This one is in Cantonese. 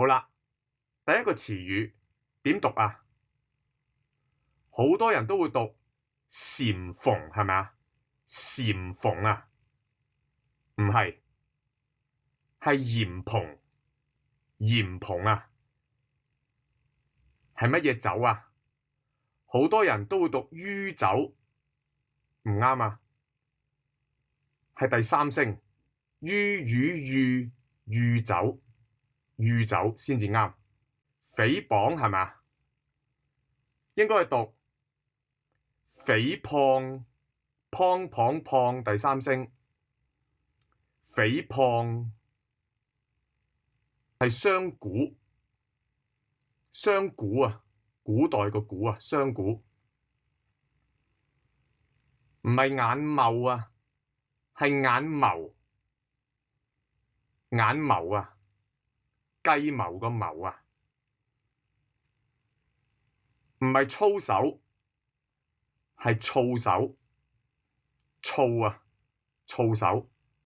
好啦，第一個詞語點讀啊？好多人都會讀禪縫，係咪啊？禪縫啊，唔係，係鹽蓬，鹽蓬啊，係乜嘢酒啊？好多人都會讀酗酒，唔啱啊，係第三聲，於與酗酒，酗酒先至啱。誹謗係咪啊？應該係讀誹謗，謗謗謗第三聲，誹謗係雙股，雙股啊，古代個古啊，雙股，唔係眼眸啊，係眼眸，眼眸啊，計謀個謀啊，唔係操手，係操手，操啊，操手。